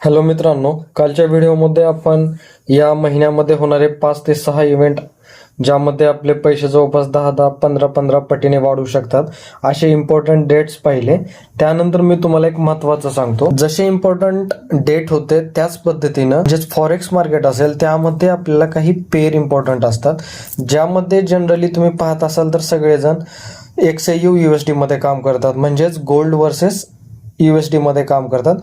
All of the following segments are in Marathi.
हॅलो मित्रांनो, कालच्या व्हिडिओमध्ये आपण या महिन्यामध्ये होणारे 5 ते 6 इव्हेंट ज्यामध्ये आपले पैसे जवळपास 10 15 पटीने वाढू शकतात असे इम्पॉर्टंट डेट्स पाहिले. त्यानंतर मी तुम्हाला एक महत्त्वाचं सांगतो. जसे इम्पॉर्टंट डेट होते त्याच पद्धतीनं जे फॉरेक्स मार्केट असेल त्यामध्ये आपल्याला काही पेअर इम्पॉर्टंट असतात, ज्यामध्ये जनरली तुम्ही पाहत असाल तर सगळेजण XAU USD मध्ये काम करतात, म्हणजेच गोल्ड वर्सेस USD मध्ये काम करतात.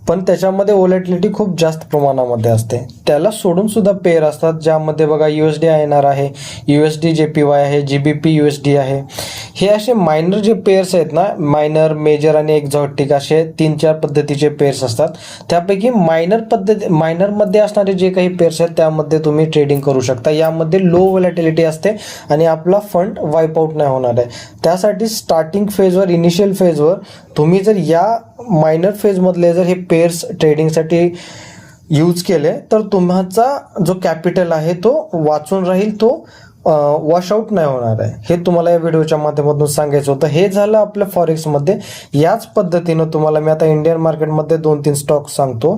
पण त्याच्यामध्ये व्हॉलेटिलिटी खूप जास्त प्रमाणामध्ये असते. त्याला सोडून सुद्धा पेअर असतात, ज्यामध्ये बघा USD INR आहे, USD JPY आहे, GBP USD आहे. हे असे मायनर जे पेअर्स आहेत ना, मायनर, मेजर आणि एक्झॉटिक असे 3-4 पद्धतीचे पेअर्स असतात. त्यापैकी मायनरमध्ये असणारे जे काही पेअर्स आहेत त्यामध्ये तुम्ही ट्रेडिंग करू शकता. यामध्ये लो व्हॉलेटिलिटी असते आणि आपला फंड वाईप आउट नाही होणार आहे. त्यासाठी स्टार्टिंग फेजवर, इनिशियल फेजवर तुम्ही जर या मायनर फेजमधले जर हे पेअर्स ट्रेडिंगसाठी यूज केले तर तुमचा जो कॅपिटल आहे तो वाचून राहील, तो वॉशआउट नाही होणार आहे. हे तुम्हाला या व्हिडिओच्या माध्यमातून सांगायचं होतं. हे झालं आपल्या फॉरेक्समध्ये. याच पद्धतीनं तुम्हाला मी आता इंडियन मार्केटमध्ये 2-3 स्टॉक सांगतो.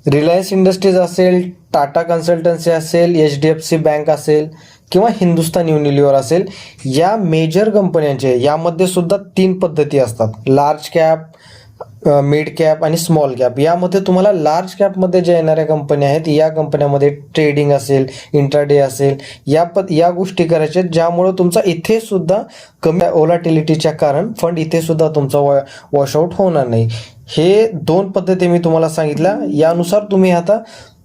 रिलायन्स इंडस्ट्रीज असेल, टाटा कन्सल्टन्सी असेल, HDFC बँक असेल किंवा हिंदुस्तान युनिलिव्हर असेल, या मेजर कंपन्यांचे यामध्ये सुद्धा 3 पद्धती असतात: लार्ज कॅप, मिड कॅप आणि स्मॉल कॅप. यामध्ये तुम्हाला लार्ज कॅपमध्ये ज्या येणाऱ्या कंपन्या आहेत या कंपन्यामध्ये ट्रेडिंग असेल, इंट्राडे असेल, या गोष्टी करायच्या, ज्यामुळे तुमचा इथे सुद्धा कमी व्हॉलेटिलिटीच्या कारण फंड इथे सुद्धा तुमचा वॉशआउट होणार नाही. हे 2 पद्धती मी तुम्हाला सांगितल्या. यानुसार तुम्ही आता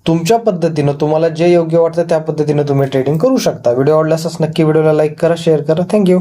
तुमच्या पद्धतीनं तुम्हाला जे योग्य वाटतं त्या पद्धतीनं तुम्ही ट्रेडिंग करू शकता. व्हिडिओ आवडल्यास नक्की व्हिडिओला लाईक करा, शेअर करा. थँक्यू.